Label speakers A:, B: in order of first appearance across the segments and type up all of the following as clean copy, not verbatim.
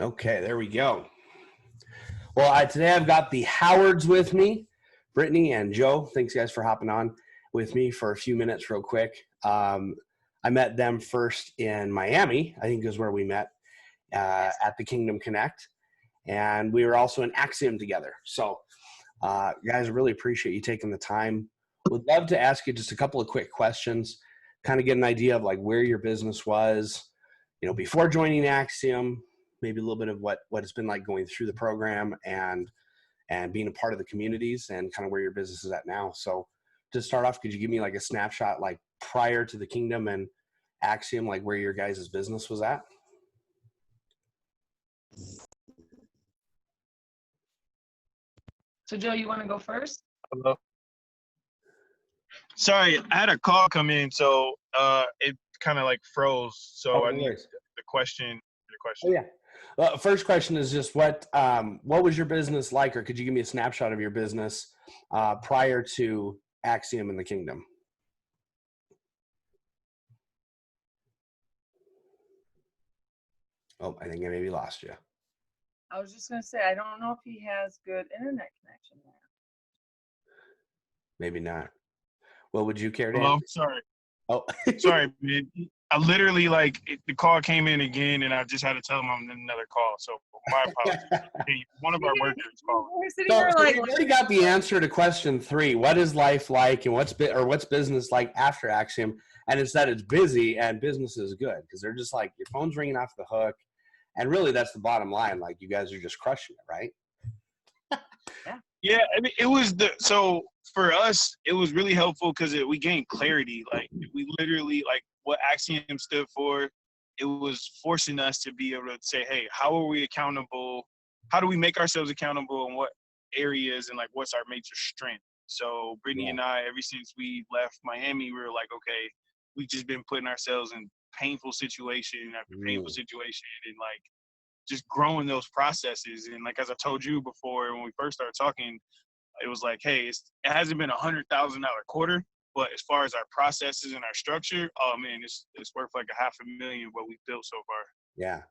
A: Okay, there we go. Well, today I've got the Howards with me, Brittany and Joe. Thanks, guys, for hopping on with me for a few minutes real quick. I met them first in Miami, I think is where we met at the Kingdom Connect. And we were also in Axiom together. So, guys, I really appreciate you taking the time. Would love to ask you just a couple of quick questions, kind of get an idea of like where your business was, before joining Axiom, maybe a little bit of what it's been like going through the program and being a part of the communities and kind of where your business is at now. So to start off, could you give me like a snapshot, like prior to the Kingdom and Axiom, like where your guys' business was at?
B: So Joe, you want to go first?
C: Hello. Sorry, I had a call come in, so it kind of like froze. So I need the question.
A: Oh, yeah. First question is just what was your business like, or could you give me a snapshot of your business prior to Axiom and the Kingdom? Oh, I think I maybe lost you.
B: I was just going to say, I don't know if he has good internet connection there.
A: Maybe not. Well, would you care to?
C: Hello? Sorry.
A: Oh,
C: sorry, man. I literally the call came in again, and I just had to tell him I'm in another call. So my apologies. One of our workers called.
A: So we already got the answer to question 3. What is life like, and what's business like after Axiom? And it's that it's busy and business is good because they're just like your phone's ringing off the hook, and really that's the bottom line. Like you guys are just crushing it, right?
C: Yeah, I mean, so for us, it was really helpful because we gained clarity. Like we literally what Axiom stood for. It was forcing us to be able to say, hey, how are we accountable? How do we make ourselves accountable, and what areas, and like what's our major strength? So Brittany and I, ever since we left Miami, we were like, okay, we've just been putting ourselves in painful situation after painful situation, and like just growing those processes. And like as I told you before when we first started talking, it was like, hey, it hasn't been $100,000 quarter, but as far as our processes and our structure, oh man, it's worth like $500,000 what we've built so far.
A: Yeah,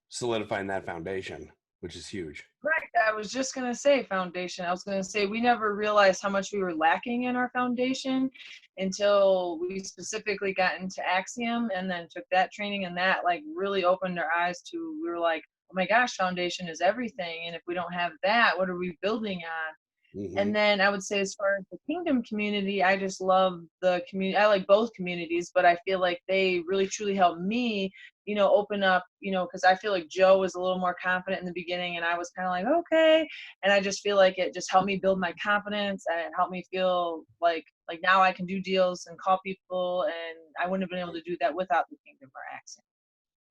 A: solidifying that foundation, which is huge.
B: Right. I was just going to say foundation. I was going to say we never realized how much we were lacking in our foundation until we specifically got into Axiom and then took that training, and that like really opened our eyes to, we were like, oh my gosh, foundation is everything. And if we don't have that, what are we building on? Mm-hmm. And then I would say as far as the Kingdom community, I just love the community. I like both communities, but I feel like they really truly helped me, open up, because I feel like Joe was a little more confident in the beginning and I was kind of like, okay. And I just feel like it just helped me build my confidence, and it helped me feel like now I can do deals and call people, and I wouldn't have been able to do that without the Kingdom or Axiom.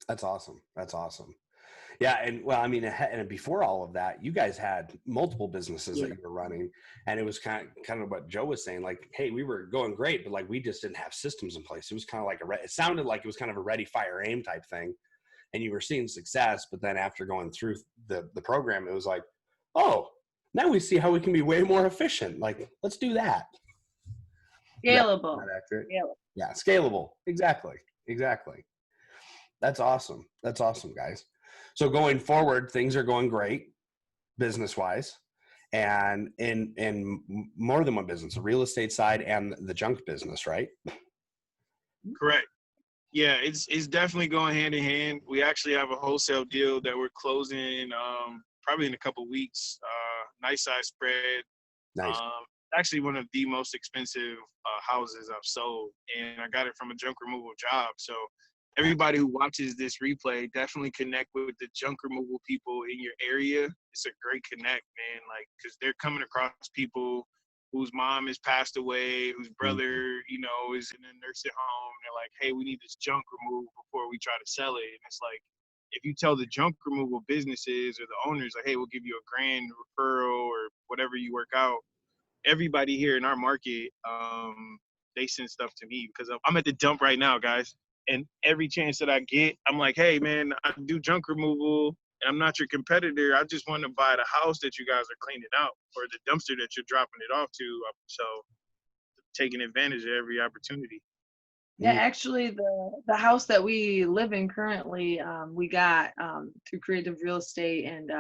A: That's awesome. That's awesome. Yeah, and well, I mean, and before all of that, you guys had multiple businesses that you were running, and it was kind of what Joe was saying. Like, hey, we were going great, but like we just didn't have systems in place. It was kind of like it sounded like it was kind of a ready, fire, aim type thing, and you were seeing success. But then after going through the program, it was like, oh, now we see how we can be way more efficient. Like, let's do that.
B: Scalable.
A: Not accurate. Yeah, scalable. Exactly. That's awesome. That's awesome, guys. So going forward, things are going great business-wise, and in more than one business, the real estate side and the junk business, right?
C: Correct. Yeah, it's definitely going hand in hand. We actually have a wholesale deal that we're closing probably in a couple of weeks. Nice size spread.
A: Nice.
C: Actually one of the most expensive houses I've sold, and I got it from a junk removal job. So everybody who watches this replay, definitely connect with the junk removal people in your area. It's a great connect, man. Like, because they're coming across people whose mom has passed away, whose brother, is in a nursing home. They're like, hey, we need this junk removed before we try to sell it. And it's like, if you tell the junk removal businesses or the owners, like, hey, we'll give you a grand referral or whatever you work out, everybody here in our market, they send stuff to me because I'm at the dump right now, guys. And every chance that I get, I'm like, hey, man, I do junk removal, and I'm not your competitor. I just want to buy the house that you guys are cleaning out or the dumpster that you're dropping it off to. So taking advantage of every opportunity.
B: Yeah, actually, the house that we live in currently, we got through Creative Real Estate, and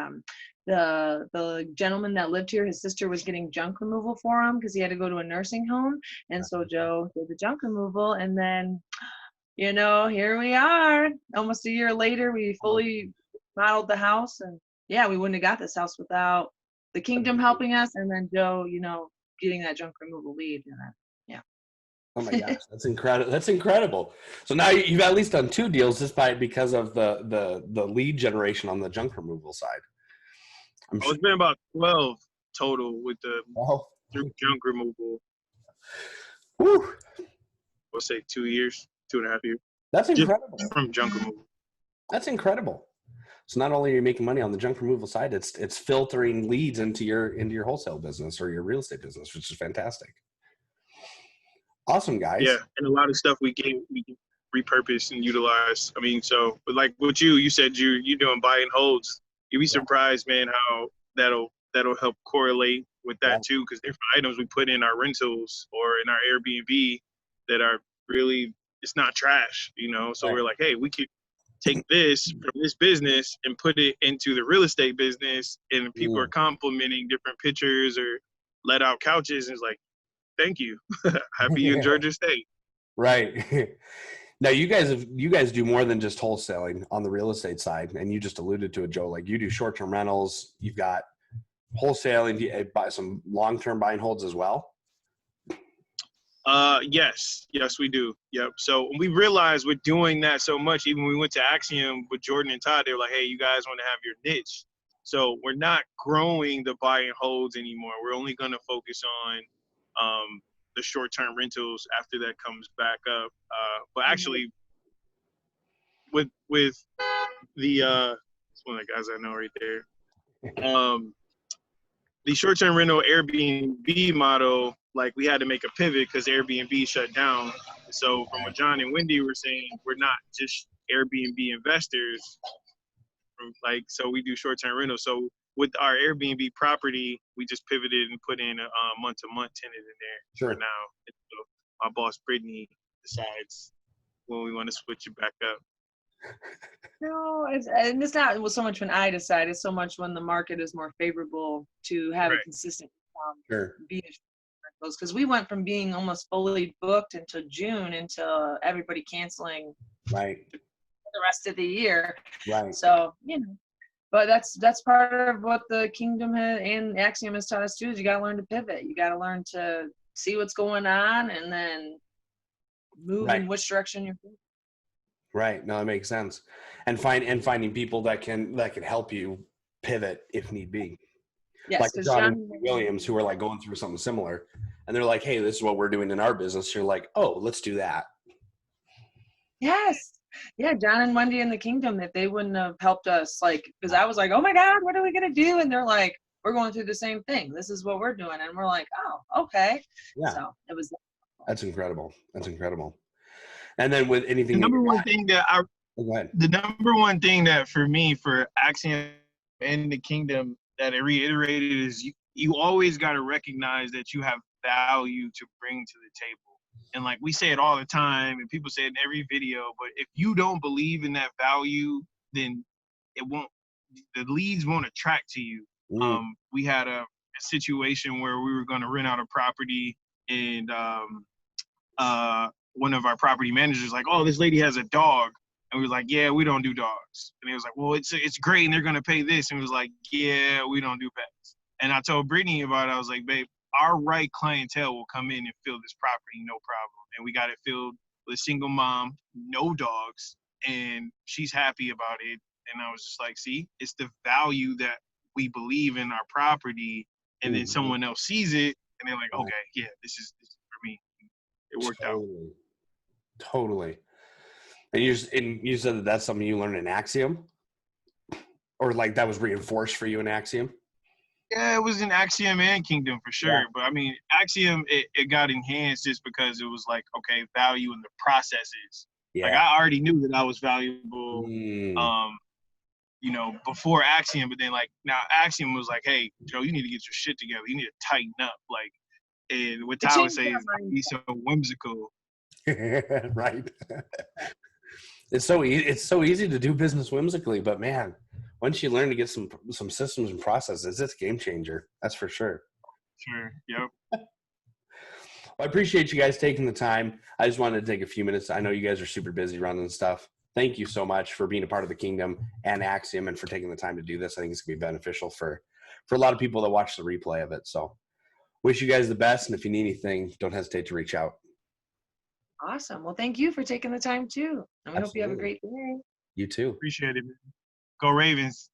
B: the gentleman that lived here, his sister was getting junk removal for him because he had to go to a nursing home, and so Joe did the junk removal, and then here we are, almost a year later, we fully modeled the house, and yeah, we wouldn't have got this house without the Kingdom helping us, and then Joe, getting that junk removal lead, and then, yeah.
A: Oh my gosh, that's incredible. That's incredible. So now you've at least done 2 deals just because of the lead generation on the junk removal side.
C: Oh, it's been about 12 total with the through junk removal.
A: Whew.
C: We'll say 2 years, 2.5 years.
A: That's incredible.
C: Just from junk removal.
A: That's incredible. So not only are you making money on the junk removal side, it's filtering leads into your wholesale business or your real estate business, which is fantastic. Awesome, guys.
C: Yeah, and a lot of stuff we can repurpose and utilize. I mean, so but like what you said you doing buy and holds. You'd be surprised, man, how that'll help correlate with that too, because different items we put in our rentals or in our Airbnb that are really, it's not trash, So we're like, hey, we could take this from this business and put it into the real estate business, and people are complimenting different pictures or let out couches, and it's like, thank you. Happy you enjoyed your stay.
A: Right. Now you guys do more than just wholesaling on the real estate side, and you just alluded to it, Joe. Like you do short-term rentals, you've got wholesaling, you buy some long-term buy and holds as well.
C: Yes, we do. Yep. So we realized we're doing that so much. Even when we went to Axiom with Jordan and Todd, they were like, "Hey, you guys want to have your niche." So we're not growing the buy and holds anymore. We're only going to focus on the short-term rentals after that comes back up. But actually, with the it's one of the guys I know right there. The short-term rental Airbnb model, like we had to make a pivot because Airbnb shut down. So from what John and Wendy were saying, we're not just Airbnb investors. So we do short-term rental. So with our Airbnb property, we just pivoted and put in a month-to-month tenant in there for now. And so my boss Brittany decides when we want to switch it back up.
B: No, it's not so much when I decide. It's so much when the market is more favorable to have a consistent because we went from being almost fully booked until June until everybody canceling the rest of the year. Right. So but that's part of what the Kingdom and Axiom has taught us too. Is you got to learn to pivot. You got to learn to see what's going on and then move in which direction you're going.
A: Right. No, that makes sense. And finding people that can help you pivot if need be.
B: Yes,
A: like John and Williams, who are like going through something similar, and they're like, "Hey, this is what we're doing in our business." You're like, "Oh, let's do that."
B: Yes. Yeah, John and Wendy in the Kingdom, if they wouldn't have helped us, because I was like, "Oh my God, what are we gonna do?" And they're like, "We're going through the same thing. This is what we're doing," and we're like, "Oh, okay." Yeah. So it was.
A: That's incredible. That's incredible. And then with anything,
C: the number one thing that for me, for Axiom and the Kingdom, that I reiterated is you always got to recognize that you have value to bring to the table. And like we say it all the time, and people say it in every video, but if you don't believe in that value, then the leads won't attract to you. We had a situation where we were going to rent out a property, and one of our property managers like, "Oh, this lady has a dog." And we was like, "Yeah, we don't do dogs." And he was like, "Well, it's great, and they're gonna pay this." And we was like, "Yeah, we don't do pets." And I told Brittany about it. I was like, "Babe, our right clientele will come in and fill this property, no problem." And we got it filled with a single mom, no dogs, and she's happy about it. And I was just like, "See, it's the value that we believe in our property, and then someone else sees it, and they're like, okay, yeah, this is for me." It worked out.
A: Totally. And you said that's something you learned in Axiom, or like that was reinforced for you in Axiom?
C: Yeah, it was in Axiom and Kingdom for sure. Yeah. But I mean, Axiom, it got enhanced just because it was like, okay, value in the processes. Yeah. Like I already knew that I was valuable, before Axiom, but then like now Axiom was like, "Hey, Joe, you need to get your shit together. You need to tighten up." Like, and what Ty was saying is be so whimsical.
A: Right. It's so easy to do business whimsically, but man, once you learn to get some systems and processes, it's a game changer. That's for sure.
C: Sure. Yep.
A: I appreciate you guys taking the time. I just wanted to take a few minutes. I know you guys are super busy running stuff. Thank you so much for being a part of the Kingdom and Axiom and for taking the time to do this. I think it's going to be beneficial for a lot of people that watch the replay of it. So wish you guys the best. And if you need anything, don't hesitate to reach out.
B: Awesome. Well, thank you for taking the time too. And we hope you have a
A: Absolutely.
B: great day.
A: You too.
C: Appreciate it, man. Go Ravens.